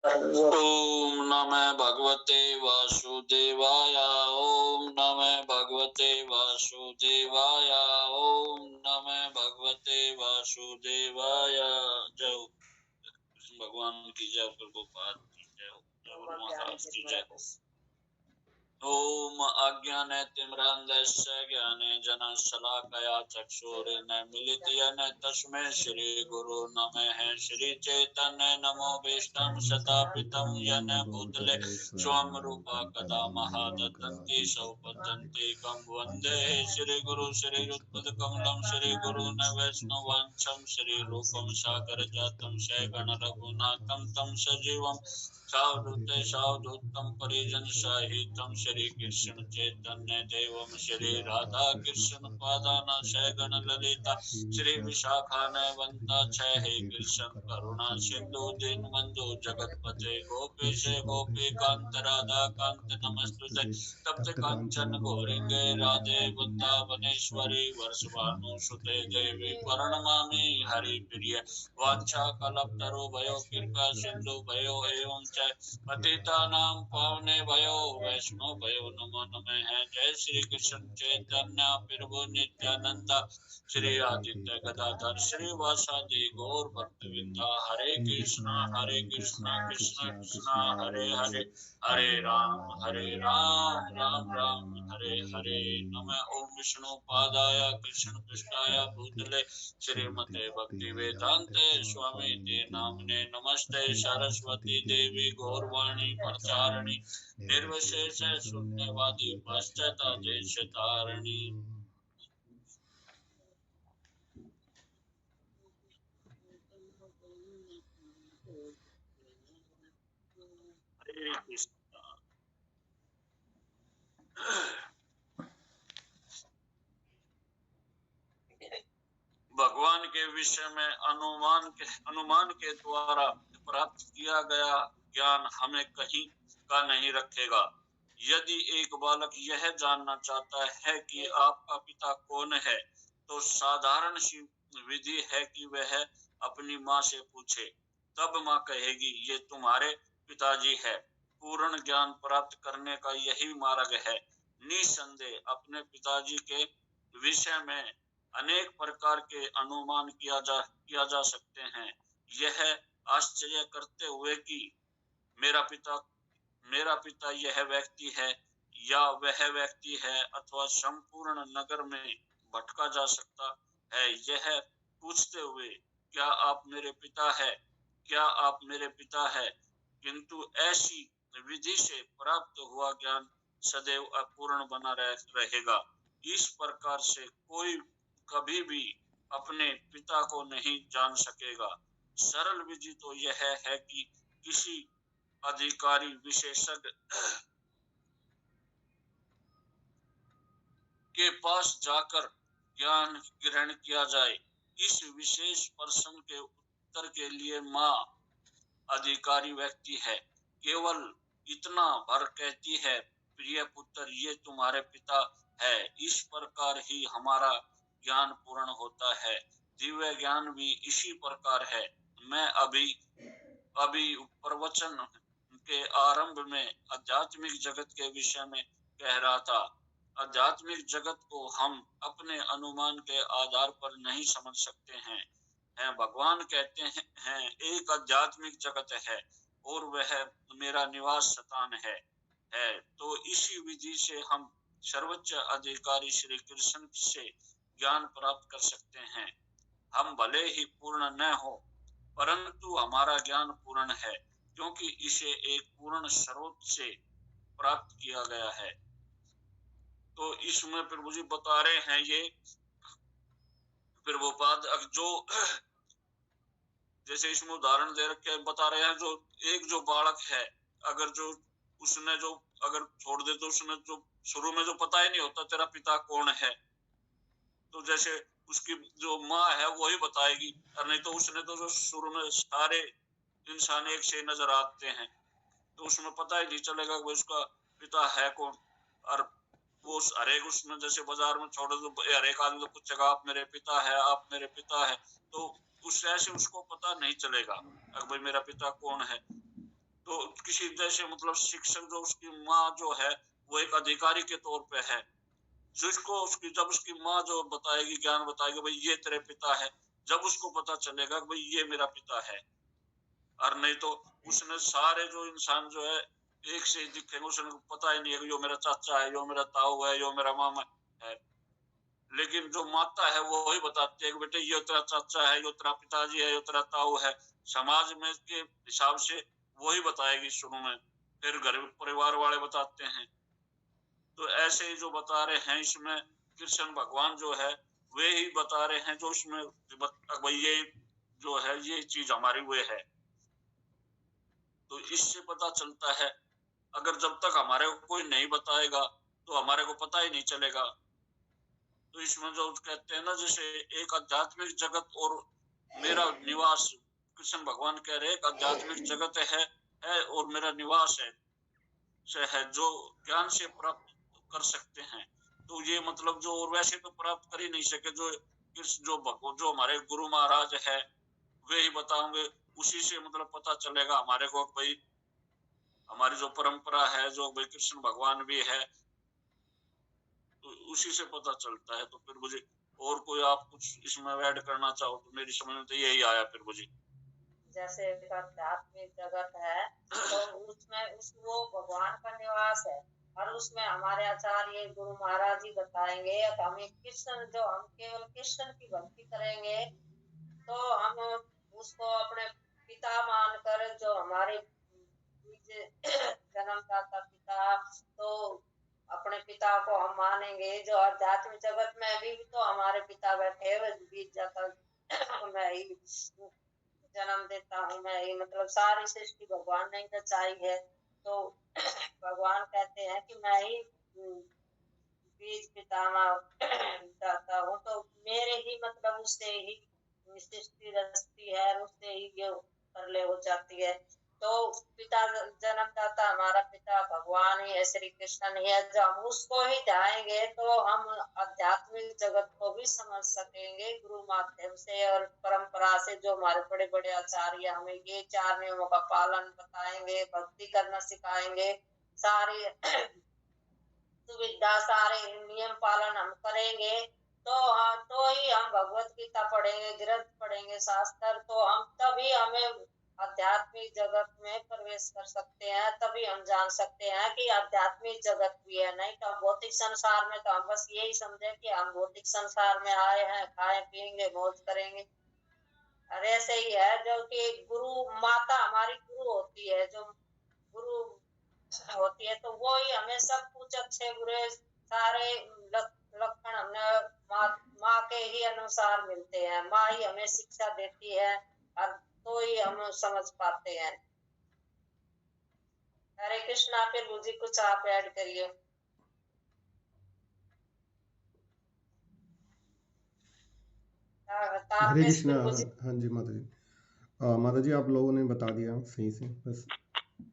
ओम नमः भगवते वासुदेवाय। ओम नमः भगवते वासुदेवाय। ओम नमः भगवते वासुदेवाय। जय हो कृष्ण भगवान की जय, प्रभुपाद की जय हो, जय गुरु महाराज की जय हो। ओम अज्ञानतिमिरान्धस्य ज्ञानञ्जनशलाकया चक्षुरुन्मीलितं तस्मै श्री गुरु नमः। श्री चैतन्य नमो विष्णु सदापितं येन भूतले स्वं रूपा कदा महाददन्ति सौपदन्तिकं वन्दे श्री गुरु श्री युगपदकमलं श्री गुरून् वैष्णवांशं श्री रूपं सागर जातं सगण रघुनाथं तं सजीवं सावधूतं परिजन सहितं श्री कृष्ण चैतन्य देवं श्री राधा कृष्ण पादान सगण ललिता श्री विशाखान्विता छे हे कृष्ण करुणा सिंधु दीनबंधु जगतपते गोपेश गोपीकांत राधा कांत नमस्तुते तप्त कंचन गौरंगे राधे वृंदावनेश्वरी वर्षभानुसुते देवी प्रणमामि हरिप्रिय वाञ्छा कल्पतरो भयो कृपा सिंधु भयो एवं च पतितानां पावने भयो वैष्णो भयो नमो नमः। जय श्री कृष्ण चैतन्य प्रभु नित्यानंद श्री आदित्य गदाधर श्रीवासादि गौर भक्तवृंदा हरे कृष्णा कृष्णा कृष्णा हरे हरे हरे राम राम राम हरे हरे। नमः ओम विष्णु पादाय कृष्ण पृष्ठाय भूतले श्रीमते भक्ति वेदांते स्वामी ते नामने नमस्ते सरस्वती देवी गौरवाणी प्रचारिणी निर्विशेष शून्यवादी पश्चात देश तारिणी। हरे कृष्ण। भगवान के विषय में अनुमान के द्वारा प्राप्त किया गया ज्ञान हमें कहीं का नहीं रखेगा। यदि एक बालक यह जानना चाहता है कि आपका पिता कौन है, तो साधारण सी विधि है कि वह अपनी माँ से पूछे। तब माँ कहेगी ये तुम्हारे पिताजी है। पूर्ण ज्ञान प्राप्त करने का यही मार्ग है। निसंदेह अपने पिताजी के विषय में अनेक प्रकार के अनुमान किया जा सकते हैं। यह आश्चर्य करते हुए कि मेरा पिता यह व्यक्ति है या वह व्यक्ति है अथवा संपूर्ण नगर में भटका जा सकता है। यह पूछते हुए क्या आप मेरे पिता है, क्या आप मेरे पिता है, किंतु ऐसी विधि से प्राप्त हुआ ज्ञान सदैव अपूर्ण बना रहेगा। इस प्रकार से कोई कभी भी अपने पिता को नहीं जान सकेगा। सरल विधि तो यह है कि किसी अधिकारी विशेषज्ञ के पास जाकर ज्ञान ग्रहण किया जाए। इस विशेष प्रश्न के उत्तर के लिए माँ अधिकारी व्यक्ति है केवल इतना भर कहती है, प्रिय पुत्र ये तुम्हारे पिता है। इस प्रकार ही हमारा ज्ञान पूर्ण होता है। दिव्य ज्ञान भी इसी प्रकार है। मैं अभी प्रवचन के आरंभ में आध्यात्मिक जगत के विषय में कह रहा था। आध्यात्मिक जगत को हम अपने अनुमान के आधार पर नहीं समझ सकते हैं। भगवान कहते हैं एक आध्यात्मिक जगत है और वह मेरा निवास स्थान है। तो इसी विधि से हम सर्वोच्च अधिकारी श्री कृष्ण से ज्ञान प्राप्त कर सकते हैं। हम भले ही पूर्ण न हो, परंतु हमारा ज्ञान पूर्ण है, क्योंकि इसे एक पूर्ण स्रोत से प्राप्त किया गया है। तो इसमें प्रभु जी बता रहे हैं, ये प्रभुपाद जो जैसे इसमें उदाहरण दे रखे बता रहे हैं, जो बालक है, अगर उसने अगर छोड़ दे तो उसने शुरू में पता ही नहीं होता तेरा पिता कौन है, तो जैसे उसकी जो माँ है वही बताएगी, और नहीं तो उसने तो जो शुरू में सारे इंसान एक से नजर आते हैं, तो उसमें पता ही नहीं चलेगा वो उसका पिता है कौन। और वो हरेक उसमें जैसे बाजार में छोड़ दो, हरेक आदमी तो पूछेगा आप मेरे पिता है, आप मेरे पिता है, तो उससे ऐसे उसको पता नहीं चलेगा भाई मेरा पिता कौन है। किसी जैसे मतलब शिक्षक जो उसकी माँ जो है वो एक अधिकारी के तौर पे है, जिसको उसकी जब उसकी माँ जो बताएगी, ज्ञान बताएगी, भाई ये तेरे पिता है, जब उसको पता चलेगा कि भाई ये मेरा पिता है। और नहीं तो उसने सारे जो इंसान जो है एक से दिखेंगे, उसने पता ही नहीं है कि यो मेरा चाचा है, यो मेरा ताऊ है, यो मेरा मामा है। लेकिन जो माता है वो वही बताती है कि बेटे ये तेरा चाचा है, यो तेरा पिताजी है, यो तेरा ताऊ है। समाज में के हिसाब से वही बताएगी शुरू में, फिर घर परिवार वाले बताते हैं। तो ऐसे ही जो बता रहे हैं इसमें कृष्ण भगवान जो है वे ही बता रहे हैं, जो उसमें भाई ये जो है ये चीज हमारी वे है। तो इससे पता चलता है अगर जब तक हमारे को कोई नहीं बताएगा तो हमारे को पता ही नहीं चलेगा। तो इसमें जो कहते हैं ना, जैसे एक आध्यात्मिक जगत और मेरा निवास, कृष्ण भगवान कह रहे एक आध्यात्मिक जगत है और मेरा निवास है जो ज्ञान से प्राप्त कर सकते हैं। तो ये मतलब जो और वैसे तो प्राप्त कर ही नहीं सके, जो हमारे गुरु महाराज है वे ही बताओगे, उसी से मतलब पता चलेगा हमारे को भाई हमारी जो परंपरा है, जो भाई कृष्ण भगवान भी है, तो उसी से पता चलता है। तो फिर मुझे और कोई आप कुछ इसमें ऐड करना चाहो तो मेरी समझ में तो यही आया फिर मुझे। जैसे एक आध्यात्मिक जगत है तो उसमें वो भगवान का निवास है, और उसमें हमारे आचार्य गुरु महाराज जी बताएंगे हमें कृष्ण, जो हम केवल कृष्ण की भक्ति करेंगे तो हम उसको अपने पिता मानकर, जो हमारे जन्मदाता पिता, तो अपने पिता को हम मानेंगे। जो आध्यात्मिक जगत में भी तो हमारे पिता बैठे हुए, बीत जाता मैं ही जन्म देता हूँ, मैं ही मतलब सारी सृष्टि भगवान ने रचाई है। तो भगवान कहते हैं कि मैं ही बीज पितामह दाता हूँ, तो मेरे ही मतलब उससे ही सृष्टि रचती है, उससे ही ये प्रलय हो जाती है। तो पिता जन्मदाता हमारा पिता भगवान ही है, श्री कृष्ण ही है। जब हम उसको ही ध्याएंगे तो हम आध्यात्मिक जगत को भी समझ सकेंगे गुरु माध्यम से और परंपरा से। जो हमारे बड़े बड़े आचार्य हमें ये 4 नियमों का पालन बताएंगे, भक्ति करना सिखाएंगे, सारी सुविधा सारे नियम पालन हम करेंगे तो ही हम भगवत गीता पढ़ेंगे, ग्रंथ पढ़ेंगे, शास्त्र, तो हम तभी हमें आध्यात्मिक जगत में प्रवेश कर सकते हैं। तभी हम जान सकते हैं कि आध्यात्मिक जगत भी है। नहीं तो हम भौतिक संसार में तो हम बस यही समझे कि हम भौतिक संसार में आए हैं, खाए पिएंगे, मौज करेंगे। और ऐसे ही है जो कि गुरु माता हमारी गुरु होती है, जो गुरु होती है तो वो ही हमें सब कुछ अच्छे बुरे सारे लक्षण हमें माँ के ही अनुसार मिलते हैं। माँ ही हमें शिक्षा देती है और तो ही हम समझ पाते हैं। हरे कृष्णा। फिर मुझे कुछ आप ऐड करिए। हरे कृष्णा। हाँ जी माता जी। माता जी आप लोगों ने बता दिया सही से। बस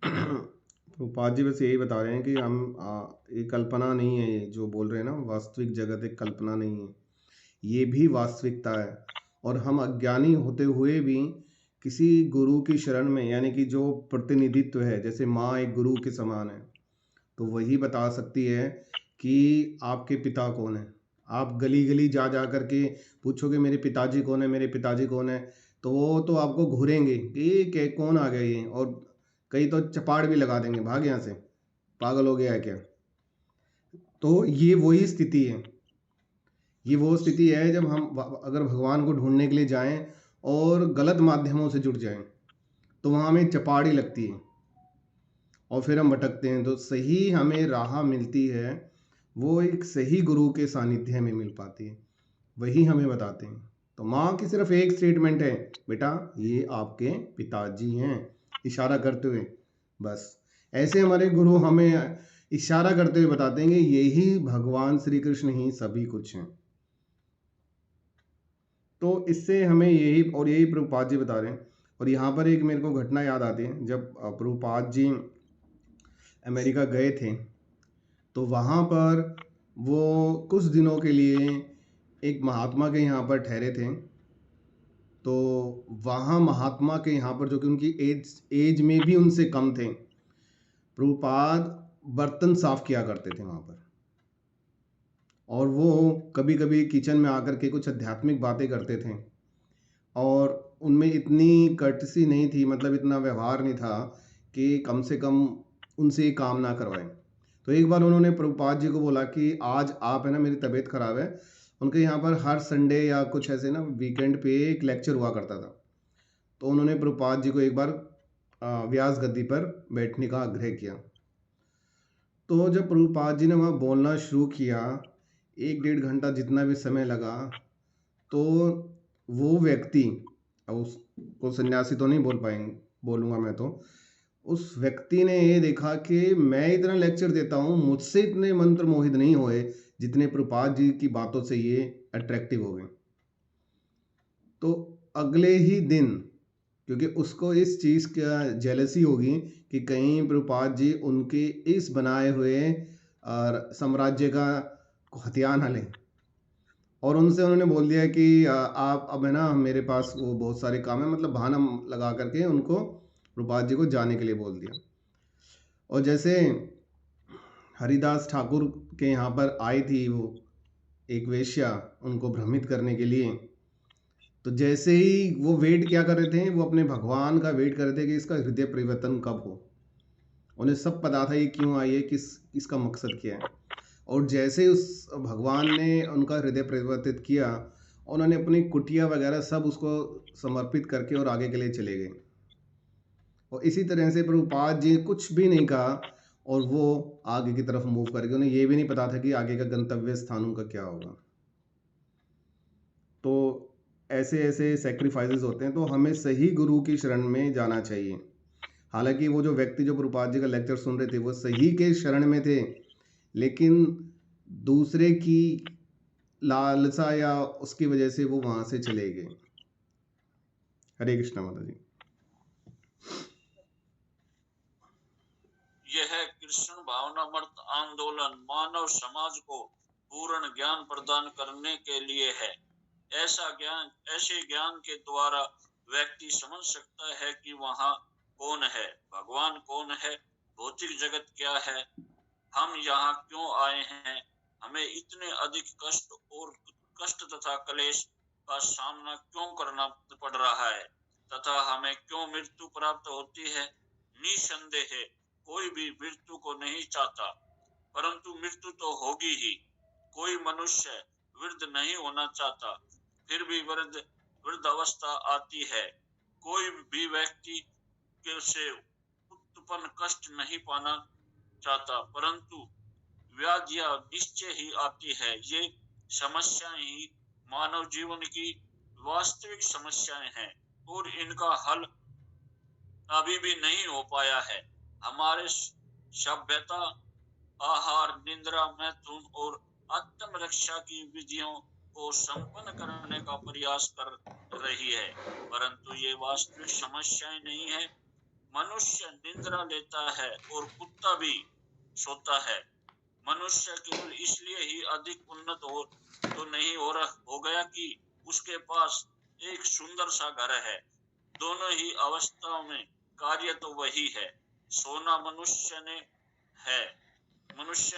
प्रभुपाद जी बस यही बता रहे हैं कि हम ये कल्पना नहीं है, ये जो बोल रहे हैं ना वास्तविक जगत एक कल्पना नहीं है, ये भी वास्तविकता है। और हम अज्ञानी होते हुए भी किसी गुरु की शरण में, यानी कि जो प्रतिनिधित्व है, जैसे माँ एक गुरु के समान है, तो वही बता सकती है कि आपके पिता कौन है। आप गली गली जा जा करके पूछोगे मेरे पिताजी कौन है, मेरे पिताजी कौन है, तो वो तो आपको घूरेंगे कि क्या कौन आ गया ये, और कई तो चपाड़ भी लगा देंगे, भाग यहाँ से, पागल हो गया है क्या। तो ये वही स्थिति है, ये वो स्थिति है जब हम अगर भगवान को ढूंढने के लिए जाएं और गलत माध्यमों से जुड़ जाएं तो वहाँ हमें चपाड़ी लगती है और फिर हम भटकते हैं। तो सही हमें राह मिलती है वो एक सही गुरु के सानिध्य में मिल पाती है, वही हमें बताते हैं। तो माँ की सिर्फ एक स्टेटमेंट है, बेटा ये आपके पिताजी हैं, इशारा करते हुए। बस ऐसे हमारे गुरु हमें इशारा करते हुए बताते हैं कि यही भगवान श्री कृष्ण ही सभी कुछ हैं। तो इससे हमें यही प्रभुपाद जी बता रहे हैं। और यहाँ पर एक मेरे को घटना याद आती है, जब प्रभुपाद जी अमेरिका गए थे तो वहाँ पर वो कुछ दिनों के लिए एक महात्मा के यहाँ पर ठहरे थे। तो वहाँ महात्मा के यहाँ पर, जो कि उनकी एज में भी उनसे कम थे, प्रभुपाद बर्तन साफ किया करते थे वहाँ पर, और वो कभी कभी किचन में आकर के कुछ आध्यात्मिक बातें करते थे, और उनमें इतनी कर्टसी नहीं थी, मतलब इतना व्यवहार नहीं था कि कम से कम उनसे ये काम ना करवाएं। तो एक बार उन्होंने प्रभुपाद जी को बोला कि आज आप, है ना, मेरी तबीयत खराब है। उनके यहाँ पर हर संडे या कुछ ऐसे ना वीकेंड पे एक लेक्चर हुआ करता था। तो उन्होंने प्रभुपाद जी को एक बार व्यास गद्दी पर बैठने का आग्रह किया। तो जब प्रभुपाद जी ने वहाँ बोलना शुरू किया, 1-1.5 घंटा जितना भी समय लगा, तो वो व्यक्ति, अब उसको सन्यासी तो नहीं बोलूँगा मैं, तो उस व्यक्ति ने ये देखा कि मैं इतना लेक्चर देता हूँ, मुझसे इतने मंत्र मोहित नहीं हुए जितने प्रभुपाद जी की बातों से ये अट्रैक्टिव हो गए। तो अगले ही दिन, क्योंकि उसको इस चीज़ का जेलसी होगी कि कहीं प्रभुपाद जी उनके इस बनाए हुए साम्राज्य का हथिया ना लें, और उनसे उन्होंने बोल दिया कि आप अब, है ना, मेरे पास वो बहुत सारे काम है, मतलब बहाना लगा करके उनको, प्रभुपाद जी को जाने के लिए बोल दिया। और जैसे हरिदास ठाकुर के यहाँ पर आई थी वो एक वेश्या उनको भ्रमित करने के लिए, तो जैसे ही वो वेट क्या कर रहे थे, वो अपने भगवान का वेट कर रहे थे कि इसका हृदय परिवर्तन कब हो। उन्हें सब पता था ये क्यों आई है, इसका मकसद क्या है। और जैसे ही उस भगवान ने उनका हृदय परिवर्तित किया, उन्होंने अपनी कुटिया वगैरह सब उसको समर्पित करके और आगे के लिए चले गए। और इसी तरह से प्रभुपाद जी कुछ भी नहीं कहा और वो आगे की तरफ मूव कर गए। उन्हें ये भी नहीं पता था कि आगे का गंतव्य स्थान उनका क्या होगा। तो ऐसे ऐसे सेक्रीफाइसेस होते हैं। तो हमें सही गुरु की शरण में जाना चाहिए। हालांकि वो जो व्यक्ति जो प्रभुपाद जी का लेक्चर सुन रहे थे वो सही के शरण में थे, लेकिन दूसरे की लालसा या उसकी वजह से वो वहां से चले गए। हरे कृष्णा माता जी। यह कृष्ण भावनामृत आंदोलन मानव समाज को पूर्ण ज्ञान प्रदान करने के लिए है। ऐसे ज्ञान के द्वारा व्यक्ति समझ सकता है कि वहाँ कौन है, भगवान कौन है, भौतिक जगत क्या है, हम यहाँ क्यों आए हैं, हमें इतने अधिक कष्ट तथा क्लेश का सामना क्यों करना पड़ रहा है, तथा हमें क्यों मृत्यु प्राप्त होती है। निसंदेह कोई भी मृत्यु को नहीं चाहता, परंतु मृत्यु तो होगी ही। कोई मनुष्य वृद्ध नहीं होना चाहता, फिर भी वृद्ध अवस्था आती है। कोई भी व्यक्ति से उत्पन्न कष्ट नहीं पाना चाहता, परंतु व्याधियां निश्चय ही आती है। ये समस्याएं ही मानव जीवन की वास्तविक समस्याएं हैं और इनका हल अभी भी नहीं हो पाया है। हमारे सभ्यता आहार, निद्रा, मैथुन और आत्मरक्षा की विधियों को संपन्न करने का प्रयास कर रही है, परंतु ये वास्तविक समस्याएं नहीं है। मनुष्य निद्रा लेता है और कुत्ता भी सोता है। मनुष्य केवल इसलिए ही अधिक उन्नत तो नहीं हो गया कि उसके पास एक सुंदर सा घर है। दोनों ही अवस्थाओं में कार्य तो वही है। सोना मनुष्य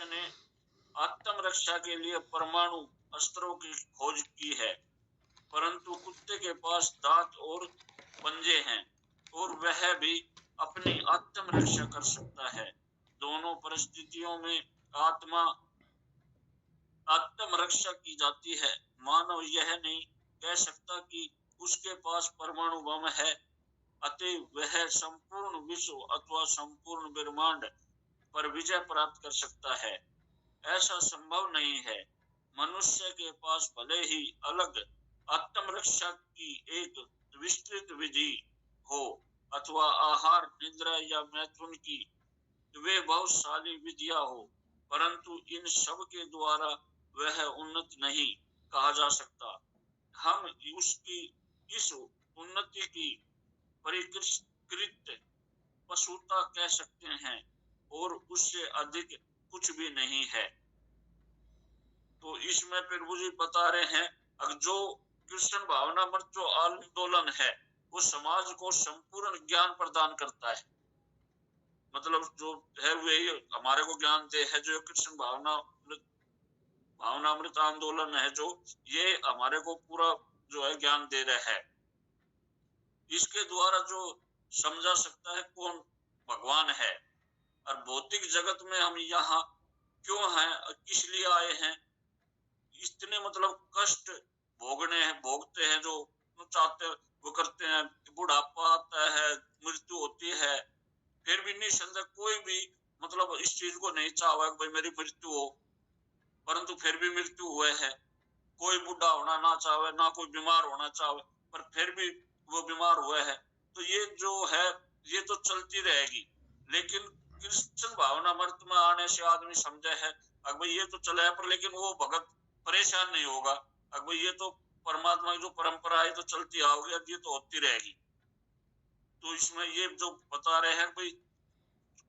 ने आत्मरक्षा के लिए परमाणु अस्त्रों की खोज की है, परंतु कुत्ते के पास दांत और पंजे हैं और वह भी अपनी आत्मरक्षा कर सकता है। दोनों परिस्थितियों में आत्मरक्षा की जाती है। मानव यह नहीं कह सकता कि उसके पास परमाणु बम है, अतः वह संपूर्ण विश्व अथवा संपूर्ण ब्रह्मांड पर विजय प्राप्त कर सकता है। ऐसा संभव नहीं है। मनुष्य के पास भले ही अलग आत्मरक्षा की एक विस्तृत विधि हो अथवा आहार, निद्रा या मैथुन की वे बहुत सारी विधियां हो, परंतु इन सब के द्वारा वह उन्नत नहीं कहा जा सकता। हम उसकी इस उन्नति की परिष्कृत पशुता कह सकते हैं और उससे अधिक कुछ भी नहीं है। तो इसमें प्रभु जी बता रहे हैं जो कृष्ण भावनामृत जो आंदोलन है वो समाज को संपूर्ण ज्ञान प्रदान करता है। मतलब जो है वही हमारे को ज्ञान दे है, जो कृष्ण भावनामृत आंदोलन है, जो ये हमारे को पूरा जो है ज्ञान दे रहा है। इसके द्वारा जो समझा सकता है कौन भगवान है और भौतिक जगत में हम यहाँ क्यों हैं, किस लिए आए हैं, इतने मतलब कष्ट भोगते हैं, जो चाहते वो करते हैं। बुढ़ापा आता है, मृत्यु होती है, फिर भी निसंदेह कोई भी मतलब इस चीज को नहीं चाहा कि भाई मेरी मृत्यु हो, परंतु फिर भी मृत्यु हुए है। कोई बुढ़ा होना ना चाहे, ना कोई बीमार होना चाहे, पर फिर भी वो बीमार हुए है। तो ये जो है ये तो चलती रहेगी, लेकिन कृष्ण भावनामृत में आने से आदमी समझे है अगर भाई ये तो चले है, पर लेकिन वो भगत परेशान नहीं होगा। अगर भाई ये तो परमात्मा की जो परंपरा है तो चलती आओगी, अब ये तो होती रहेगी। तो इसमें ये जो बता रहे हैं भाई,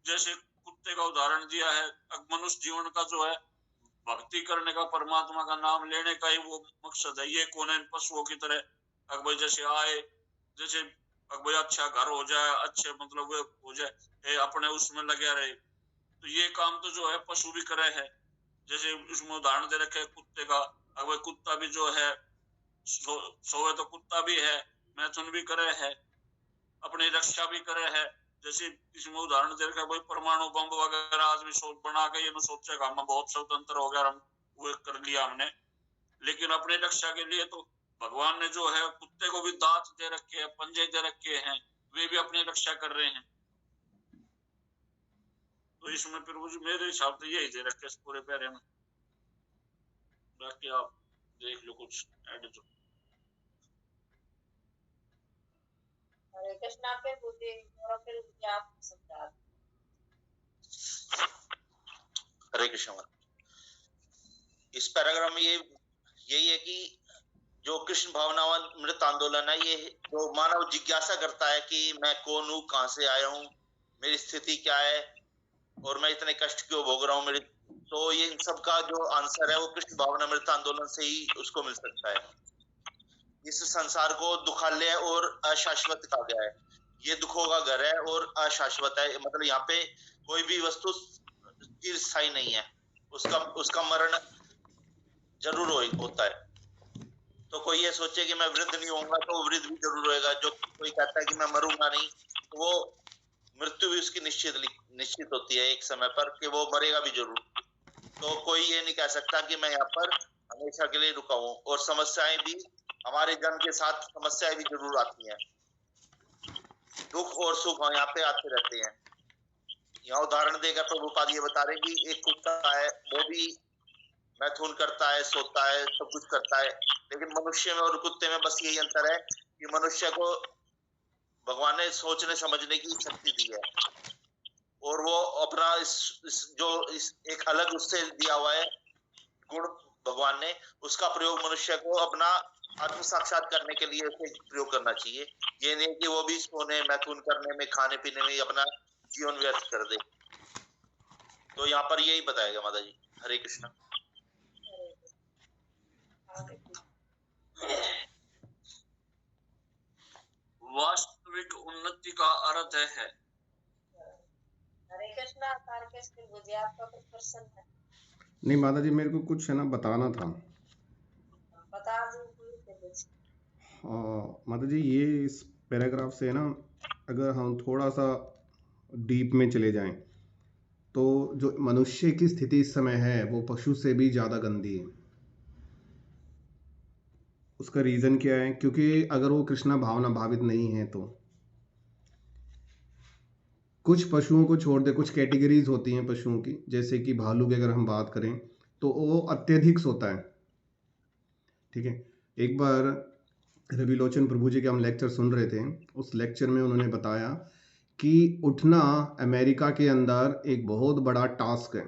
जैसे कुत्ते का उदाहरण दिया है, मनुष्य जीवन का जो है भक्ति करने का, परमात्मा का नाम लेने का ही वो मकसद है। ये कौन है पशुओं की तरह अगर भाई जैसे आए, जैसे अगर भाई अच्छा घर हो जाए, अच्छे मतलब वो हो जाए, अपने उसमें लगे रहे, तो ये काम तो जो है पशु भी करे है। जैसे उसमें उदाहरण दे रखे कुत्ते का, अगर भाई कुत्ता भी जो है सोए तो कुत्ता भी है, मैथुन भी करे है, अपनी रक्षा भी करे है। जैसे इसमें उदाहरण दे रखा भाई परमाणु बम वगैरह आदमी बना के ये सोचेगा हम बहुत स्वतंत्र हो गया, हम वो कर लिया हमने, लेकिन अपनी रक्षा के लिए तो भगवान ने जो है कुत्ते को भी दांत दे रखे हैं, पंजे दे रखे हैं, वे भी अपनी रक्षा कर रहे हैं। तो इसमें फिर मेरे हिसाब से यही दे रखे पूरे पैरे में। बाकी आप देख लो कुछ ऐड जो। हरे कृष्णा फिर बुद्धि और फिर आप समझा। हरे कृष्ण। इस पैराग्राफ में यही है कि जो कृष्ण भावनामृत आंदोलन है, ये जो मानव जिज्ञासा करता है कि मैं कौन हूँ, कहाँ से आया हूँ, मेरी स्थिति क्या है और मैं इतने कष्ट क्यों भोग रहा हूँ मेरे, तो ये इन सब का जो आंसर है वो कृष्ण भावनामृत आंदोलन से ही उसको मिल सकता है। इस संसार को दुखालय और अशाश्वत कहा गया है। ये दुखों का घर है और अशाश्वत है, मतलब यहाँ पे कोई भी वस्तु चिरस्थायी नहीं है, उसका मरण जरूर होता है। तो कोई ये सोचे कि मैं वृद्ध नहीं होऊंगा तो वृद्ध भी जरूर होएगा। जो कोई कहता है कि मैं मरूंगा नहीं, तो वो मृत्यु भी उसकी निश्चित होती है एक समय पर कि वो मरेगा भी जरूर। तो कोई ये नहीं कह सकता कि मैं यहाँ पर हमेशा के लिए रुका हूँ। और समस्याएं भी, हमारे जन्म के साथ समस्याएं भी जरूर आती हैं, दुख और सुख यहाँ पे आते रहते हैं। यहाँ उदाहरण देकर प्रभुपाद ये बता रहे कि एक कुत्ता है, वो भी मैथुन करता है, सोता है, सब कुछ करता है, लेकिन मनुष्य में और कुत्ते में बस यही अंतर है कि मनुष्य को भगवान ने सोचने समझने की शक्ति दी है और वो अपना एक अलग उससे दिया हुआ है गुण भगवान ने, उसका प्रयोग मनुष्य को अपना आत्म साक्षात करने के लिए उसे प्रयोग करना चाहिए। ये नहीं कि वो भी सोने, मैथुन करने में, खाने पीने में अपना जीवन व्यर्थ कर दे। तो यहाँ पर यही बताएगा माता जी। हरे कृष्ण। वास्तविक उन्नति का अर्थ है। हरे कृष्णा। मुझे आपका कुछ प्रश्न है? नहीं माता जी, मेरे को कुछ है ना बताना था। बता दीजिए। माता जी, ये इस पैराग्राफ से है ना, अगर हम थोड़ा सा डीप में चले जाएं तो जो मनुष्य की स्थिति इस समय है वो पशु से भी ज़्यादा गंदी है। उसका रीज़न क्या है? क्योंकि अगर वो कृष्णा भावना भावित नहीं है तो कुछ पशुओं को छोड़ दे, कुछ कैटेगरीज होती हैं पशुओं की, जैसे कि भालू की अगर हम बात करें तो वो अत्यधिक सोता है। ठीक है, एक बार रविलोचन प्रभु जी के हम लेक्चर सुन रहे थे, उस लेक्चर में उन्होंने बताया कि उठना अमेरिका के अंदर एक बहुत बड़ा टास्क है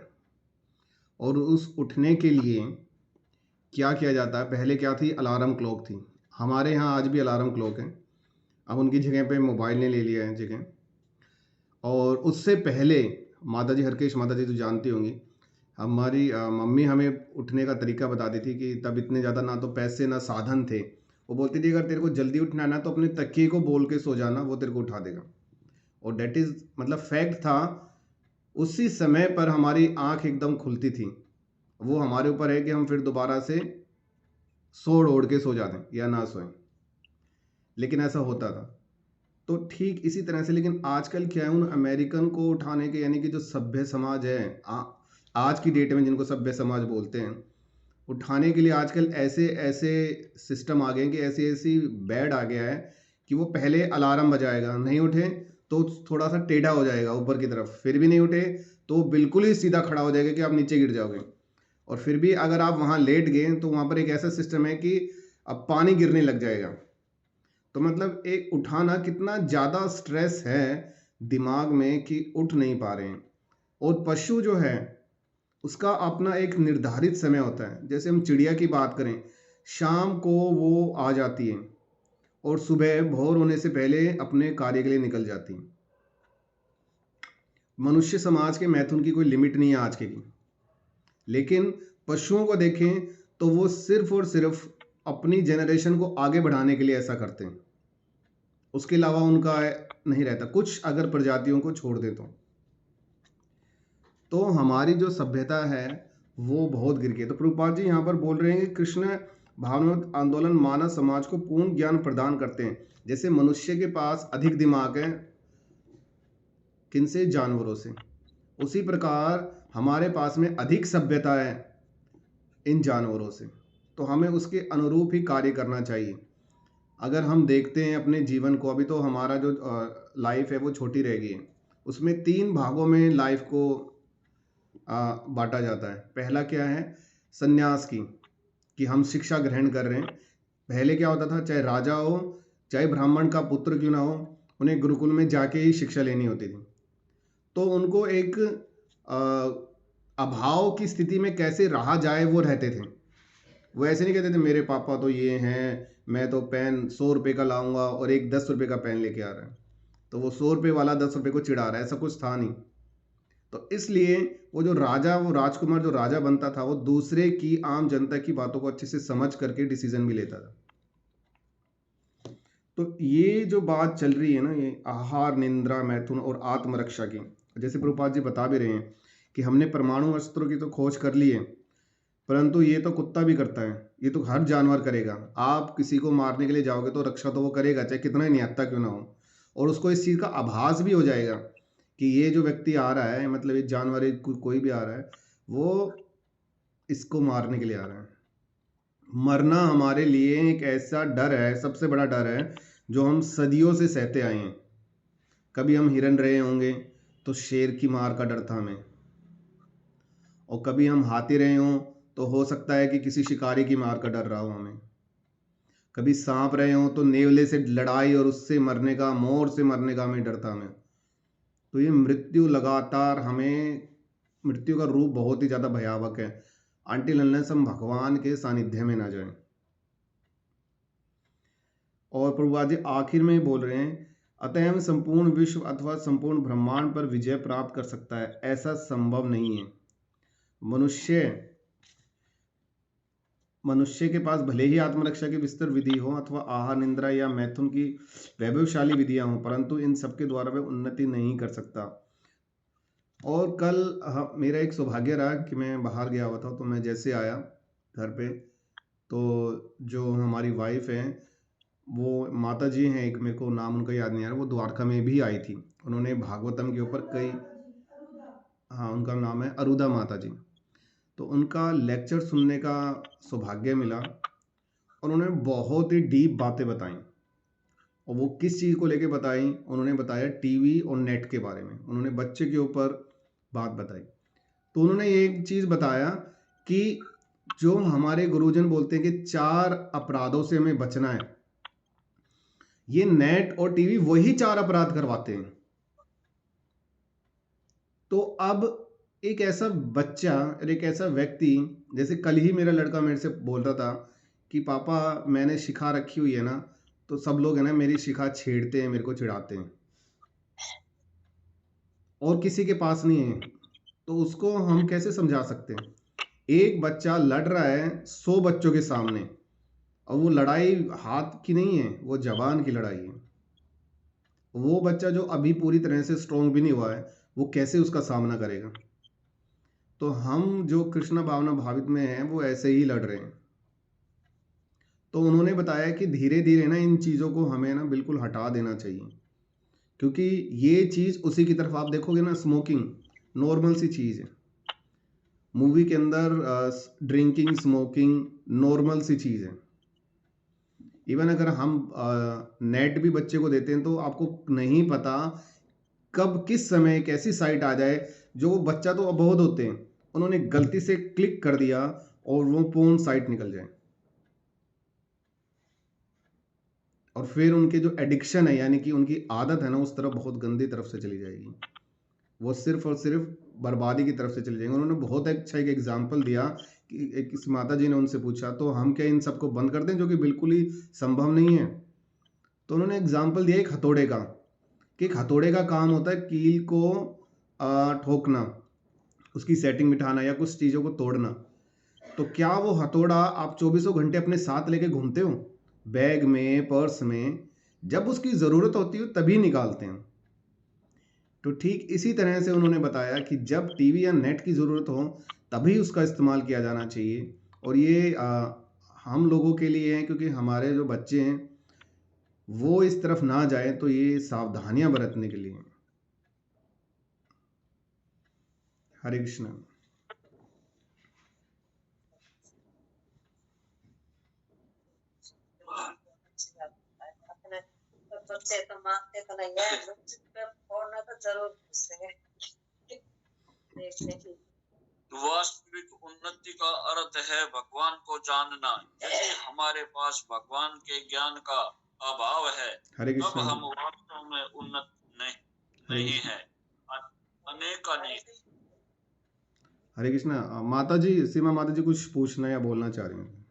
और उस उठने के लिए क्या किया जाता है। पहले क्या थी? अलार्म क्लॉक थी। हमारे यहाँ आज भी अलार्म क्लॉक है, अब उनकी जगह पे मोबाइल ने ले लिया है जगह। और उससे पहले माता जी, हरकेश माता जी तो जानती होंगी, हमारी मम्मी हमें उठने का तरीका बताती थी कि तब इतने ज़्यादा ना तो पैसे ना साधन थे। वो बोलती थी अगर तेरे को जल्दी उठना है ना तो अपने तकिए को बोल के सो जाना, वो तेरे को उठा देगा। और डेट इज़ मतलब फैक्ट था उसी समय पर हमारी आंख एकदम खुलती थी। वो हमारे ऊपर है कि हम फिर दोबारा से सोड़ ओढ़ के सो जाते या ना सोएं, लेकिन ऐसा होता था। तो ठीक इसी तरह से, लेकिन आजकल क्या है, उन अमेरिकन को उठाने के, यानी कि जो सभ्य समाज है आज की डेट में जिनको सभ्य समाज बोलते हैं, उठाने के लिए आजकल ऐसे ऐसे सिस्टम आ गए हैं कि ऐसी ऐसी बेड आ गया है कि वो पहले अलार्म बजाएगा, नहीं उठे तो थोड़ा सा टेढ़ा हो जाएगा ऊपर की तरफ, फिर भी नहीं उठे तो बिल्कुल ही सीधा खड़ा हो जाएगा कि आप नीचे गिर जाओगे। और फिर भी अगर आप वहाँ लेट गए तो वहाँ पर एक ऐसा सिस्टम है कि अब पानी गिरने लग जाएगा। तो मतलब एक उठाना कितना ज़्यादा स्ट्रेस है दिमाग में कि उठ नहीं पा रहे हैं। और पशु जो है उसका अपना एक निर्धारित समय होता है। जैसे हम चिड़िया की बात करें, शाम को वो आ जाती है और सुबह भोर होने से पहले अपने कार्य के लिए निकल जाती है। मनुष्य समाज के मैथुन की कोई लिमिट नहीं है आज के की, लेकिन पशुओं को देखें तो वो सिर्फ और सिर्फ अपनी जनरेशन को आगे बढ़ाने के लिए ऐसा करते हैं, उसके अलावा उनका नहीं रहता, कुछ अगर प्रजातियों को छोड़ दे तो हमारी जो सभ्यता है वो बहुत गिर गई। तो प्रभुपाद जी यहाँ पर बोल रहे हैं कि कृष्ण भावनात्मक आंदोलन मानव समाज को पूर्ण ज्ञान प्रदान करते हैं। जैसे मनुष्य के पास अधिक दिमाग है किनसे, जानवरों से, उसी प्रकार हमारे पास में अधिक सभ्यता है इन जानवरों से। तो हमें उसके अनुरूप ही कार्य करना चाहिए। अगर हम देखते हैं अपने जीवन को, अभी तो हमारा जो लाइफ है वो छोटी रह गई है, उसमें 3 भागों में लाइफ को बांटा जाता है। पहला क्या है, संन्यास की, कि हम शिक्षा ग्रहण कर रहे हैं। पहले क्या होता था, चाहे राजा हो चाहे ब्राह्मण का पुत्र क्यों ना हो, उन्हें गुरुकुल में जाके ही शिक्षा लेनी होती थी। तो उनको एक अभाव की स्थिति में कैसे रहा जाए वो रहते थे। वो ऐसे नहीं कहते थे मेरे पापा तो ये हैं, मैं तो पेन 100 रुपये का लाऊंगा और एक 10 रुपये का पेन लेके आ रहा है, तो वो 100 रुपये वाला 10 रुपये को चिढ़ा रहा है, ऐसा कुछ था नहीं। तो इसलिए वो जो राजा, वो राजकुमार जो राजा बनता था, वो दूसरे की, आम जनता की बातों को अच्छे से समझ करके डिसीजन भी लेता था। तो ये जो बात चल रही है ना, ये आहार, निंद्रा, मैथुन और आत्मरक्षा की, जैसे प्रभुपाद जी बता भी रहे हैं कि हमने परमाणु अस्त्रों की तो खोज कर ली है, परंतु ये तो कुत्ता भी करता है, ये तो हर जानवर करेगा। आप किसी को मारने के लिए जाओगे तो रक्षा तो वो करेगा, चाहे कितना ही निहत्था क्यों ना हो, और उसको इस चीज़ का आभास भी हो जाएगा कि ये जो व्यक्ति आ रहा है, मतलब ये जानवर कोई भी आ रहा है, वो इसको मारने के लिए आ रहा है। मरना हमारे लिए एक ऐसा डर है, सबसे बड़ा डर है, जो हम सदियों से सहते आए हैं। कभी हम हिरन रहे होंगे तो शेर की मार का डर था हमें, और कभी हम हाथी रहे हों तो हो सकता है कि किसी शिकारी की मार का डर रहा हो हमें। कभी सांप रहे हों तो नेवले से लड़ाई और उससे मरने का, मोर से मरने का हमें डर था हमें। तो ये मृत्यु लगातार, हमें मृत्यु का रूप बहुत ही ज़्यादा भयावक है, अनटिल अनलेस हम भगवान के सानिध्य में ना जाएं। और प्रभुपाद जी आखिर में बोल रहे हैं, अतएव संपूर्ण विश्व अथवा संपूर्ण ब्रह्मांड पर विजय प्राप्त कर सकता है, ऐसा संभव नहीं है। मनुष्य के पास भले ही आत्मरक्षा की विस्तर विधि हो अथवा आहार, निंद्रा या मैथुन की वैभवशाली विधियां हों, परंतु इन सबके द्वारा वह उन्नति नहीं कर सकता। और कल मेरा एक सौभाग्य रहा कि मैं बाहर गया हुआ था, तो मैं जैसे आया घर पे, तो जो हमारी वाइफ है, वो माता जी हैं एक, मेरे को नाम उनका याद नहीं आ रहा, वो द्वारका में भी आई थी। उन्होंने भागवतम के ऊपर कई, हाँ उनका नाम है अरुदा माता जी। तो उनका लेक्चर सुनने का सौभाग्य मिला, और उन्होंने बहुत ही डीप बातें बताई। और वो किस चीज़ को लेके बताई, उन्होंने बताया टीवी और नेट के बारे में, उन्होंने बच्चे के ऊपर बात बताई। तो उन्होंने एक चीज़ बताया कि जो हमारे गुरुजन बोलते हैं कि 4 अपराधों से हमें बचना है, ये नेट और टीवी वही 4 अपराध करवाते हैं। तो अब एक ऐसा बच्चा और एक ऐसा व्यक्ति, जैसे कल ही मेरा लड़का मेरे से बोल रहा था कि पापा मैंने शिखा रखी हुई है ना, तो सब लोग है ना मेरी शिखा छेड़ते हैं, मेरे को चिढ़ाते हैं, और किसी के पास नहीं है। तो उसको हम कैसे समझा सकते हैं? एक बच्चा लड़ रहा है 100 बच्चों के सामने, और वो लड़ाई हाथ की नहीं है, वो जबान की लड़ाई है। वो बच्चा जो अभी पूरी तरह से स्ट्रोंग भी नहीं हुआ है, वो कैसे उसका सामना करेगा। तो हम जो कृष्ण भावना भावित में हैं वो ऐसे ही लड़ रहे हैं। तो उन्होंने बताया कि धीरे धीरे ना इन चीज़ों को हमें ना बिल्कुल हटा देना चाहिए, क्योंकि ये चीज़ उसी की तरफ आप देखोगे ना, स्मोकिंग नॉर्मल सी चीज़ है। मूवी के अंदर ड्रिंकिंग स्मोकिंग नॉर्मल सी चीज़ है। इवन अगर हम नेट भी बच्चे को देते हैं तो आपको नहीं पता कब किस समय एक ऐसी साइट आ जाए जो वो बच्चा तो अबोध होते हैं, उन्होंने गलती से क्लिक कर दिया और वो पोर्न साइट निकल जाए, और फिर उनके जो एडिक्शन है यानी कि उनकी आदत है ना उस तरफ बहुत गंदी तरफ से चली जाएगी, वो सिर्फ और सिर्फ बर्बादी की तरफ से चली जाएंगे। उन्होंने बहुत अच्छा एक एग्जाम्पल दिया कि एक किसी माता जी ने उनसे पूछा तो हम क्या इन सबको बंद कर दें, जो कि बिल्कुल ही संभव नहीं है। तो उन्होंने एग्जाम्पल दिया एक हथौड़े का, कि एक हथौड़े का काम होता है कील को ठोकना, उसकी सेटिंग बिठाना या कुछ चीज़ों को तोड़ना। तो क्या वो हथौड़ा आप 24 घंटे अपने साथ लेके घूमते हो, बैग में, पर्स में? जब उसकी ज़रूरत होती है तभी निकालते हैं। तो ठीक इसी तरह से उन्होंने बताया कि जब टीवी या नेट की ज़रूरत हो तभी उसका इस्तेमाल किया जाना चाहिए। और ये हम लोगों के लिए है, क्योंकि हमारे जो बच्चे हैं वो इस तरफ ना जाए, तो ये सावधानियां बरतने के लिए हैं। हरे कृष्ण। अपने तो बच्चे तो मानते तो नहीं है, बच्चे पे फोड़ना तो जरूर घुसेंगे देखने की। वास्तविक उन्नति का अर्थ है भगवान को जानना। यदि हमारे पास भगवान के ज्ञान का अभाव है हरे तब कृष्ण। हम वास्तव में उन्नत नहीं है। अनेक हरे कृष्ण। माता जी, सीमा माता जी कुछ पूछना या बोलना चाह रही हैं?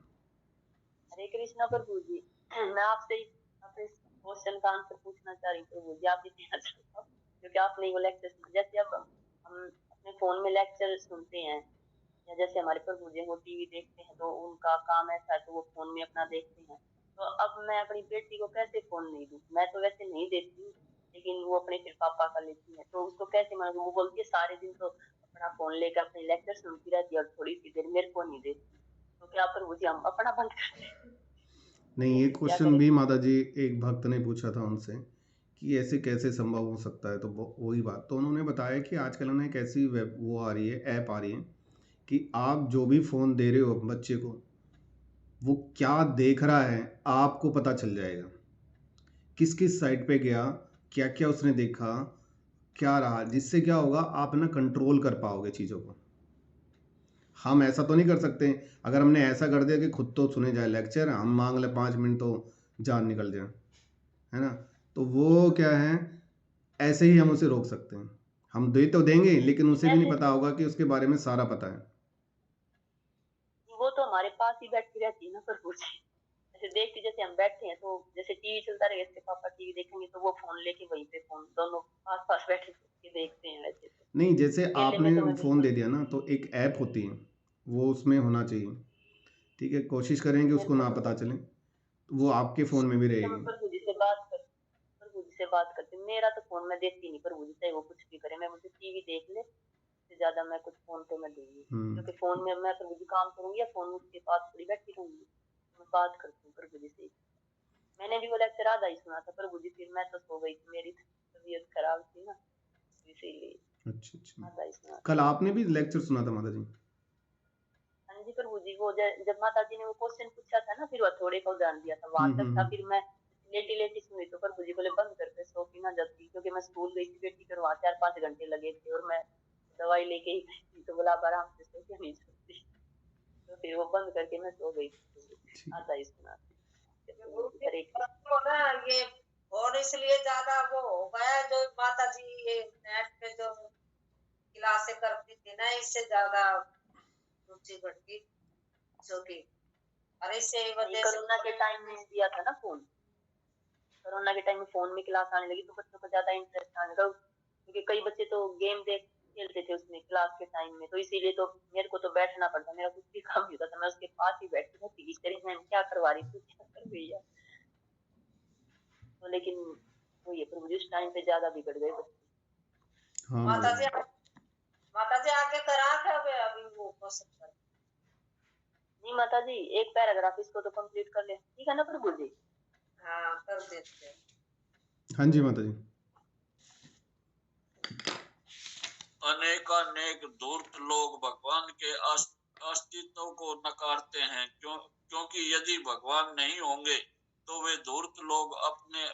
हरे कृष्णा प्रभु जी, मैं आपसे अपने क्वेश्चन का आंसर पूछना चाह रही हूँ प्रभु जी, आप इतने अच्छा, क्योंकि आपने वो लेक्चर सुना। जैसे अब हम अपने फोन में लेक्चर सुनते हैं, या जैसे हमारे प्रभु जी वो टीवी देखते हैं तो उनका काम ऐसा है तो वो फोन में अपना देखते हैं। तो अब मैं अपनी बेटी को कैसे फोन नहीं दूं? मैं तो वैसे नहीं देती हूँ, लेकिन वो अपने फिर पापा का लेती है, तो उसको कैसे मना? वो बोलती है सारे दिन तो अपना फोन लेकर अपने लेक्चर सुनती रहती है और थोड़ी सी देर मेरे को नहीं देती। तो क्या प्रभु जी हम अपना बंद कर दें? नहीं, ये क्या क्वेश्चन करें? भी माता जी एक भक्त ने पूछा था उनसे कि ऐसे कैसे संभव हो सकता है। तो वही बात तो उन्होंने बताया कि आजकल ना एक ऐसी वेब वो आ रही है, ऐप आ रही है कि आप जो भी फ़ोन दे रहे हो बच्चे को, वो क्या देख रहा है आपको पता चल जाएगा। किस किस साइट पे गया, क्या क्या उसने देखा, क्या रहा, जिससे क्या होगा आप ना कंट्रोल कर पाओगे चीज़ों को। हम ऐसा तो नहीं कर सकते, अगर हमने ऐसा कर दिया कि खुद तो सुने जाए लेक्चर, हम मांग ले 5 मिनट तो जान निकल जाए, है ना? तो वो क्या है, ऐसे ही हम उसे रोक सकते हैं। हम दे तो देंगे लेकिन उसे भी नहीं पता होगा कि उसके बारे में सारा पता है। वो तो हमारे पास ही बैठी रहती है ना प्रभु जी। जैसे देखते जैसे हम बैठे हैं तो जैसे टीवी चलता रहेगा, इसके पापा टीवी देखेंगे तो वो फोन लेके वहीं पे फोन दोनों पास पास बैठे के देखते हैं। वैसे तो नहीं, जैसे अकेले में आपने तो मैं फ़ोन बिल्कुल दे दिया ना, तो एक ऐप होती है, वो उसमें होना चाहिए। ठीक है, कोशिश करें कि उसको ना पता चले, तो वो आपके फ़ोन में भी मैं रहेगी। प्रभु जी से बात करती हूँ। मेरा तो फोन मैं देती नहीं प्रभु जी, चाहे वो कुछ भी करे। मैं मुझे टीवी देख ले, इससे ज्यादा मैं कुछ फोन पे मैं दूंगी, क्योंकि फोन में मैं प्रभु जी काम करूंगी या फोन उसके पास थोड़ी बैठी रहूंगी। मैं बात करती हूँ प्रभु जी से। मैंने भी वो लेक्चर आधा ही सुना था प्रभु जी, फिर मैं तो सो गई थी, मेरी तबीयत खराब थी ना, इसीलिए अच्छा अच्छा, आधा ही सुना। कल आपने भी लेक्चर सुना था माता जी? हाँ जी प्रभु जी, वो जब माता जी ने वो क्वेश्चन पूछा था ना, फिर वो थोड़े का उदाहरण दिया था, वहां तक था। फिर मैं लेटी लेटी सुनी तो प्रभु जी बोले बंद करके सो की ना जल्दी, क्योंकि मैं स्कूल गई थी बेटी कर, वहां 4-5 घंटे लगे थे और मैं दवाई लेके ही गई थी, तो बोला अब आराम से सो के नहीं सोती। तो फिर वो बंद करके मैं सो गई थी, आधा ही सुना। हरे कृष्ण। तो ना ये और इसलिए ज्यादा वो हो गया जो माता जी ये नेट पे जो क्लासें करती थी ना, इससे ज्यादा रुचि बढ़ती, जो कि अरे इससे वजह से कोरोना के टाइम में दिया था ना फोन, कोरोना के टाइम में फोन में क्लास आने लगी तो बच्चों को ज्यादा इंटरेस्ट आने लगा, क्योंकि कई बच्चे तो गेम देख खेलते थे उसमें क्लास के टाइम में, तो इसीलिए तो मेरे को तो बैठना पड़ता, मेरा कुछ भी काम नहीं होता था, मैं उसके पास ही बैठी रहती थी, तेरी मैम क्या करवा रही थी, क्या कर रही है। तो लेकिन वो ये प्रभु जी उस टाइम पे ज्यादा बिगड़ गए बच्चे। हाँ माता जी माता जी। आगे करा क्या अभी वो क्वेश्चन कर। नहीं माता जी, एक पैराग्राफ इसको तो कंप्लीट कर ले, ठीक है ना प्रभु जी? हाँ कर देते हैं। हाँ जी माता जी। अनेकानेक धूर्त लोग भगवान के अस्तित्व को नकारते हैं, क्योंकि यदि भगवान नहीं होंगे तो वे धूर्त लोग अपने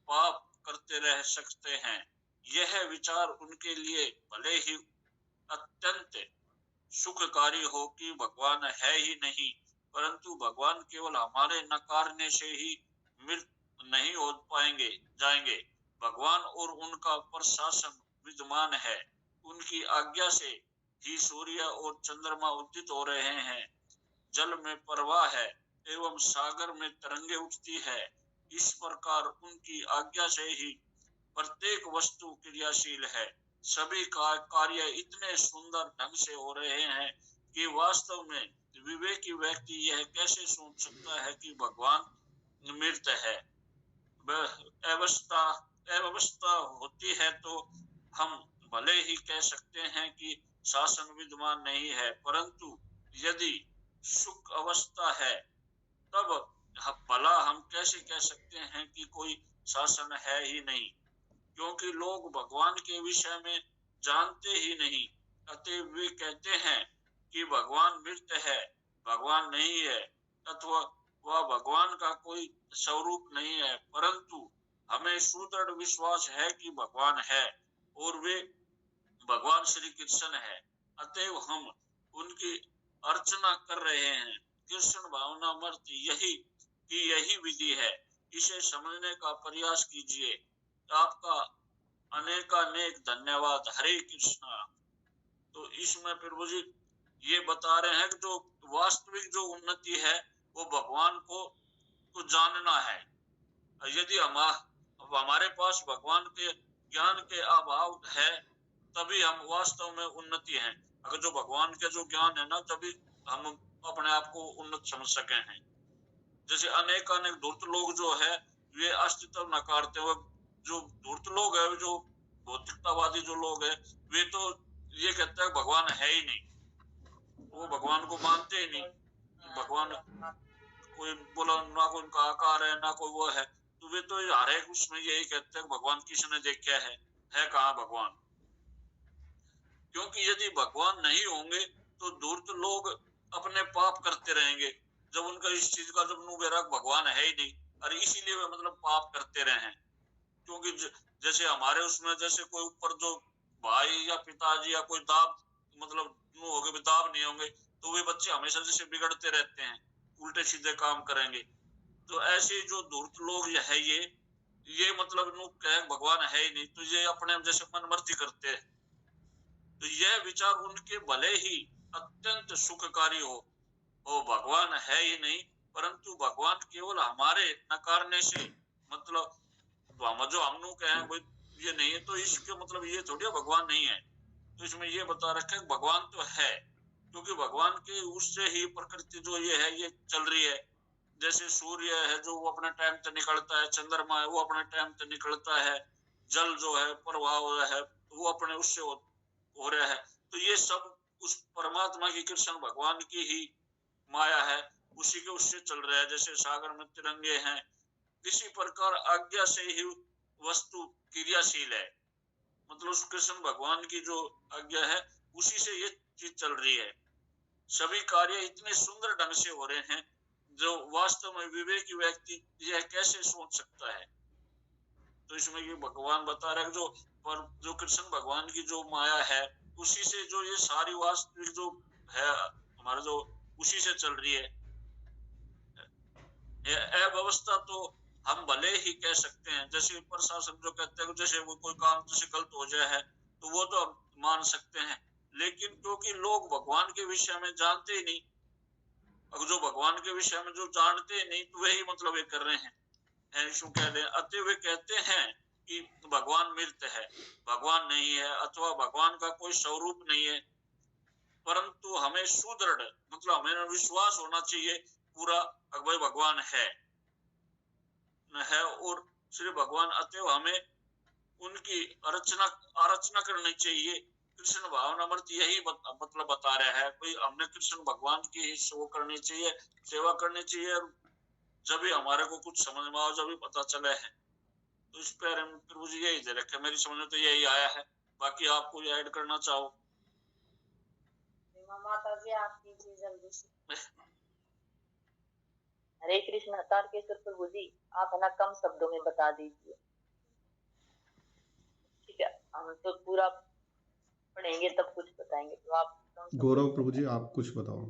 पाप करते रह सकते हैं। यह विचार उनके लिए भले ही अत्यंत सुखकारी हो कि भगवान है ही नहीं, परंतु भगवान केवल हमारे नकारने से ही मृत नहीं हो जाएंगे। भगवान और उनका प्रशासन विद्यमान है। उनकी आज्ञा से ही सूर्य और चंद्रमा उदित हो रहे हैं, जल में प्रवाह है एवं सागर में तरंगे उठती है। इस प्रकार उनकी आज्ञा से ही प्रत्येक वस्तु क्रियाशील है। सभी कार्य इतने सुंदर ढंग से हो रहे हैं कि वास्तव में विवेकी व्यक्ति यह कैसे सोच सकता है कि भगवान मृत है। अव्यवस्था होती है तो हम भले ही कह सकते हैं कि शासन विद्यमान नहीं है, परंतु यदि सुख अवस्था है तब भला हम कैसे कह सकते हैं कि कोई शासन है ही नहीं, क्योंकि लोग भगवान के विषय में जानते ही नहीं। अतः वे कहते हैं कि भगवान मृत है, भगवान नहीं है, अथवा वह भगवान का कोई स्वरूप नहीं है। परंतु हमें सुदृढ़ विश्वास है कि भगवान है और वे भगवान श्री कृष्ण है। अतएव हम उनकी अर्चना कर रहे हैं। कृष्ण भावनामर्थ यही विधि है। इसे समझने का प्रयास कीजिए। आपका अनेकानेक धन्यवाद। हरे कृष्णा। तो इसमें प्रभु जी ये बता रहे हैं कि जो वास्तविक जो उन्नति है वो भगवान को जानना है। यदि हमारे पास भगवान के ज्ञान के अभाव है तभी हम वास्तव में उन्नति हैं। अगर जो भगवान के जो ज्ञान है ना, तभी हम अपने आप को उन्नत समझ सके हैं। जैसे अनेक धूर्त लोग जो है वे अस्तित्व नकारते हुए, जो धूर्त लोग है, जो भौतिकतावादी जो लोग है, वे तो ये कहते हैं भगवान है ही नहीं, वो भगवान को मानते ही नहीं। भगवान कोई बोला ना, कोई उनका आकार है ना कोई वो है, तो वे तो हर एक उसमें यही कहते हैं भगवान किसने देखा है कहाँ भगवान। क्योंकि यदि भगवान नहीं होंगे तो धूर्त लोग अपने पाप करते रहेंगे। जब उनका इस चीज का जब वैराग भगवान है ही नहीं, और इसीलिए वे मतलब पाप करते रहे हैं। क्योंकि जैसे हमारे उसमें जैसे कोई ऊपर जो भाई या पिताजी या कोई दाब मतलब हो गए, दाब नहीं होंगे तो वे बच्चे हमेशा जैसे बिगड़ते रहते हैं, उल्टे सीधे काम करेंगे। तो ऐसे जो धूर्त लोग है ये मतलब भगवान है ही नहीं, तो ये अपने जैसे मन मर्जी करते हैं। तो यह विचार उनके भले ही अत्यंत सुखकारी हो भगवान है ही नहीं, परंतु भगवान केवल हमारे नकारने से मतलब तो हम जो हम लोग कहें भाई ये नहीं है, तो इसके मतलब ये थोड़ी भगवान नहीं है। तो इसमें ये बता रखा है भगवान तो है, क्योंकि भगवान के उससे ही प्रकृति जो ये है ये चल रही है। जैसे सूर्य है जो वो अपने टाइम से निकलता है, चंद्रमा है वो अपने टाइम से निकलता है, जल जो है प्रवाह हो रहा है वो अपने उससे हो रहा है। तो ये सब उस परमात्मा की कृष्ण भगवान की ही माया है, उसी के उससे चल रहा है। जैसे सागर में तिरंगे हैं, इसी प्रकार आज्ञा से ही वस्तु क्रियाशील है। मतलब उस कृष्ण भगवान की जो आज्ञा है उसी से ये चीज चल रही है। सभी कार्य इतने सुंदर ढंग से हो रहे हैं जो वास्तव में विवेकी व्यक्ति यह कैसे सोच सकता है। तो इसमें ये भगवान बता रहे हैं जो कृष्ण भगवान की जो माया है उसी से जो ये सारी वास्तविक जो है हमारा जो उसी से चल रही है। अव्यवस्था तो हम भले ही कह सकते हैं, जैसे प्रशासन जो कहते हैं जैसे वो कोई काम जैसे गलत हो जाए है तो वो तो हम मान सकते हैं, लेकिन क्योंकि लोग भगवान के विषय में जानते ही नहीं, अगर जो भगवान के विषय में जो जानते ही नहीं तो वही मतलब ये कर रहे हैं। अतः वे कहते हैं कि भगवान मृत है, भगवान नहीं है, अथवा भगवान का कोई स्वरूप नहीं है। परंतु हमें सुदृढ़ मतलब हमें विश्वास होना चाहिए पूरा भाई भगवान है और श्री भगवान। अतएव हमें उनकी आरचना करनी चाहिए। कृष्ण भावनामृत यही मतलब बता रहा है, कोई हमने कृष्ण भगवान की ही शो करनी चाहिए, सेवा करनी चाहिए। जब भी हमारे को कुछ समझ में आओ, जब भी पता चले है, तो इस पर प्रभु जी यही दे रखे। मेरी समझ में तो यही आया है, बाकी आप कोई ऐड करना चाहो। माता जी आप कीजिए जल्दी से। हरे कृष्ण तारकेश्वर प्रभु जी, आप है ना कम शब्दों में बता दीजिए, ठीक है? हम तो पूरा पढ़ेंगे तब कुछ बताएंगे, तो आप गौरव प्रभु जी आप कुछ बताओ।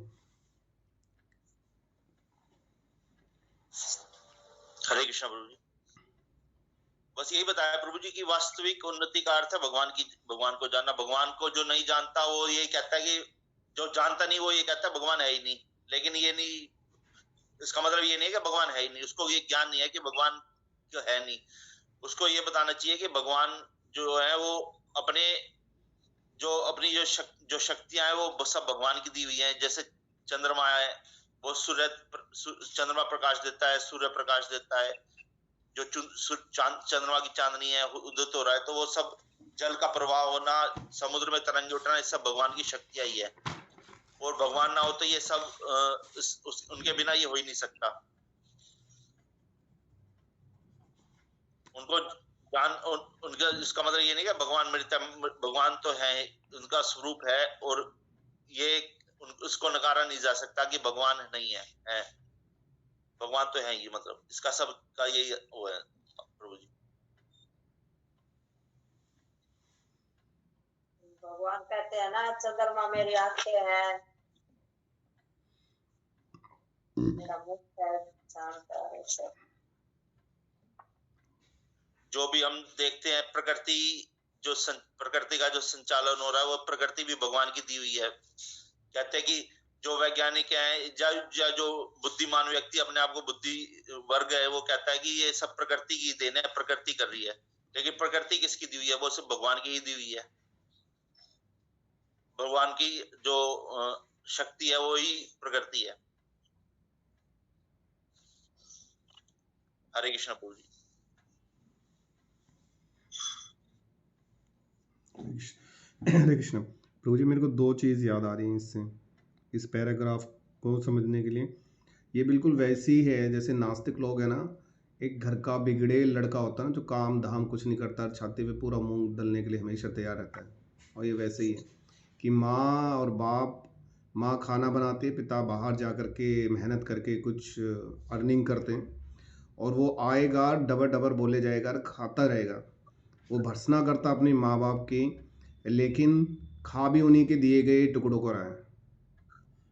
हरे कृष्ण प्रभु जी, बस यही बताया प्रभु जी की वास्तविक उन्नति का अर्थ है भगवान को जानना। भगवान को जो नहीं जानता वो ये कहता है कि जो जानता नहीं वो ये कहता है भगवान है ही नहीं। लेकिन ये नहीं, इसका मतलब ये नहीं है कि भगवान है ही नहीं, उसको ये ज्ञान नहीं है कि भगवान जो है नहीं। उसको ये बताना चाहिए कि भगवान जो है वो अपनी जो शक्तियां है वो सब भगवान की दी हुई है। जैसे चंद्रमा है, वो चंद्रमा प्रकाश देता है, सूर्य प्रकाश देता है। जो चंद्रमा की चांदनी है उदित हो रहा है, तो वो सब जल का प्रवाह होना, समुद्र में तरंगे उठना, ये सब भगवान की शक्तियां ही है। और भगवान ना हो तो ये सब उनके बिना ये हो ही नहीं सकता। उनको उनका इसका मतलब ये नहीं कि भगवान मृत, भगवान तो है, उनका स्वरूप है, और ये उसको नकारा नहीं जा सकता कि भगवान नहीं है भगवान तो है ही। मतलब इसका सब का यही वो है प्रभु जी। भगवान कहते हैं ना, चंद्रमा मेरी आंखें हैं, मेरा मुख है, जानता है सब। जो भी हम देखते हैं प्रकृति का जो संचालन हो रहा है, वो प्रकृति भी भगवान की दी हुई है। कहते हैं कि जो वैज्ञानिक है, जो बुद्धिमान व्यक्ति अपने आप को बुद्धि वर्ग है, वो कहता है कि ये सब प्रकृति की देन है, प्रकृति कर रही है। लेकिन प्रकृति किसकी दी हुई है? वो सिर्फ भगवान की ही दी हुई है। भगवान की जो शक्ति है वो ही प्रकृति है। हरे कृष्ण प्रभु जी। हरे कृष्ण प्रभु जी, मेरे को दो चीज़ याद आ रही हैं इससे, इस पैराग्राफ को समझने के लिए। ये बिल्कुल वैसी है जैसे नास्तिक लोग हैं ना, एक घर का बिगड़े लड़का होता है ना, जो काम धाम कुछ नहीं करता, छाती पे पूरा मूंग डलने के लिए हमेशा तैयार रहता है। और ये वैसे ही है कि माँ और बाप, माँ खाना बनाती है, पिता बाहर जा कर के मेहनत करके कुछ अर्निंग करते हैं, और वो आएगा डबर डबर बोले जाएगा और खाता रहेगा। वो भर्सना करता अपनी माँ बाप की, लेकिन खा भी उन्हीं के दिए गए टुकड़ों को रहा है।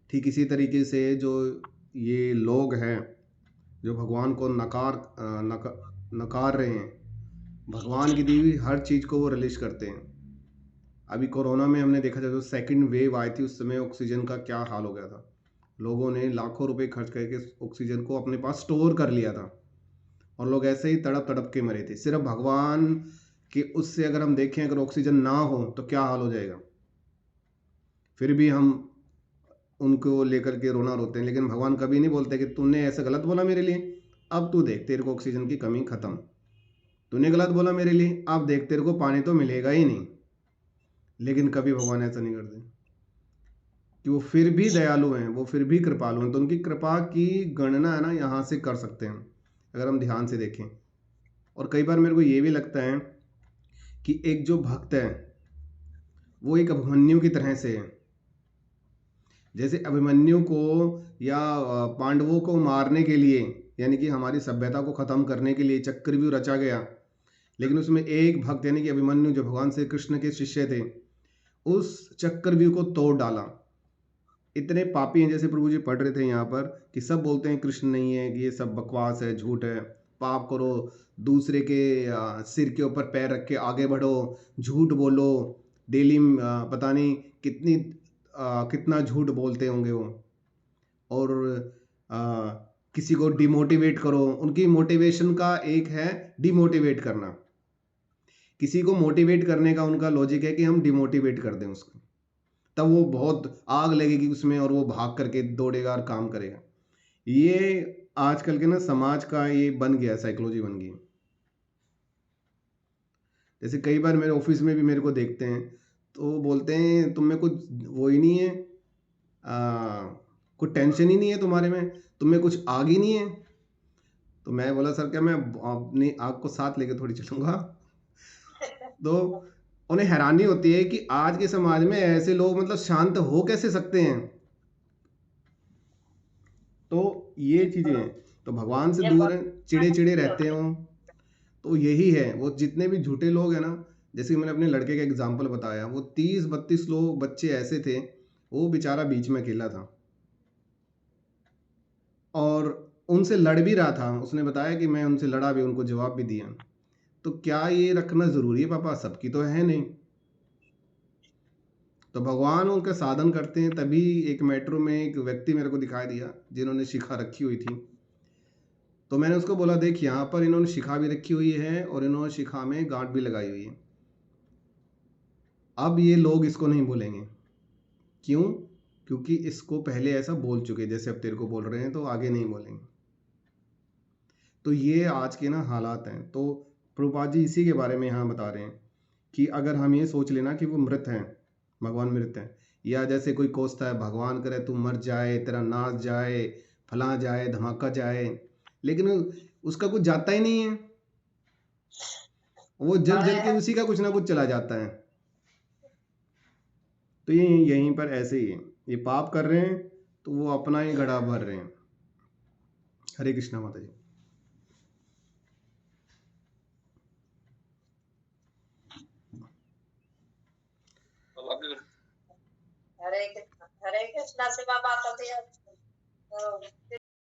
ठीक इसी तरीके से जो ये लोग हैं जो भगवान को नकार रहे हैं, भगवान की दी हुई हर चीज़ को वो रिलीज करते हैं। अभी कोरोना में हमने देखा था, जो सेकंड वेव आई थी, उस समय ऑक्सीजन का क्या हाल हो गया था। लोगों ने लाखों रुपए खर्च करके ऑक्सीजन को अपने पास स्टोर कर लिया था, और लोग ऐसे ही तड़प तड़प के मरे थे। सिर्फ भगवान कि उससे अगर हम देखें, अगर ऑक्सीजन ना हो तो क्या हाल हो जाएगा। फिर भी हम उनको लेकर के रोना रोते हैं, लेकिन भगवान कभी नहीं बोलते कि तूने ऐसा गलत बोला मेरे लिए, अब तू देख तेरे को ऑक्सीजन की कमी खत्म। तूने गलत बोला मेरे लिए, अब देख तेरे को पानी तो मिलेगा ही नहीं। लेकिन कभी भगवान ऐसा नहीं करते, कि वो फिर भी दयालु हैं, वो फिर भी कृपालु हैं। तो उनकी कृपा की गणना है ना, यहाँ से कर सकते हैं अगर हम ध्यान से देखें। और कई बार मेरे को ये भी लगता है कि एक जो भक्त है वो एक अभिमन्यु की तरह से है। जैसे अभिमन्यु को या पांडवों को मारने के लिए, यानी कि हमारी सभ्यता को ख़त्म करने के लिए चक्रव्यूह रचा गया, लेकिन उसमें एक भक्त यानी कि अभिमन्यु जो भगवान श्री कृष्ण के शिष्य थे, उस चक्रव्यूह को तोड़ डाला। इतने पापी हैं, जैसे प्रभु जी पढ़ रहे थे यहाँ पर, कि सब बोलते हैं कृष्ण नहीं है, कि ये सब बकवास है, झूठ है, पाप करो, दूसरे के सिर के ऊपर पैर रख के आगे बढ़ो, झूठ बोलो, डेली पता नहीं कितना झूठ बोलते होंगे वो, और किसी को डिमोटिवेट करो। उनकी मोटिवेशन का एक है डिमोटिवेट करना। किसी को मोटिवेट करने का उनका लॉजिक है कि हम डिमोटिवेट कर दें उसको, तब वो बहुत आग लगेगी उसमें और वो भाग करके दौड़ेगा और काम करेगा। ये आजकल के ना समाज का ये बन गया, साइकोलॉजी बन गई। जैसे कई बार मेरे ऑफिस में भी मेरे को देखते हैं तो बोलते हैं तुम में कुछ वो ही नहीं है, कुछ टेंशन ही नहीं है तुम्हारे में, तुम में कुछ आग ही नहीं है। तो मैं बोला सर क्या मैं अपनी आग को साथ लेके थोड़ी चलूंगा। तो उन्हें हैरानी होती है कि आज के समाज में ऐसे लोग मतलब शांत हो कैसे सकते हैं। तो ये चीजें हैं। तो भगवान से दूर हैं, चिड़े चिड़े रहते हैं वो। तो यही है, वो जितने भी झूठे लोग हैं ना, जैसे कि मैंने अपने लड़के का एग्जाम्पल बताया, वो 30-32 लोग बच्चे ऐसे थे, वो बेचारा बीच में अकेला था और उनसे लड़ भी रहा था। उसने बताया कि मैं उनसे लड़ा भी, उनको जवाब भी दिया। तो क्या ये रखना जरूरी है पापा? सबकी तो है नहीं। तो भगवान उनका साधन करते हैं। तभी एक मेट्रो में एक व्यक्ति मेरे को दिखाई दिया जिन्होंने शिखा रखी हुई थी। तो मैंने उसको बोला देख यहाँ पर इन्होंने शिखा भी रखी हुई है और इन्होंने शिखा में गांठ भी लगाई हुई है। अब ये लोग इसको नहीं बोलेंगे, क्यों? क्योंकि इसको पहले ऐसा बोल चुके, जैसे अब तेरे को बोल रहे हैं, तो आगे नहीं बोलेंगे। तो ये आज के ना हालात हैं। तो प्रभुपाद जी इसी के बारे में यहाँ बता रहे हैं कि अगर हम ये सोच लेना कि वो मृत हैं, भगवान मृत हैं, या जैसे कोई कोसता है भगवान करे तू मर जाए, तेरा नाच जाए, फला जाए, धमाका जाए, लेकिन उसका कुछ जाता ही नहीं है, वो जल जल के उसी का कुछ ना कुछ चला जाता है। तो ये यहीं पर ऐसे ही है, ये पाप कर रहे हैं तो वो अपना ही घड़ा भर रहे हैं। हरे कृष्णा माता जी। हरे कृष्णा से बात होती है तो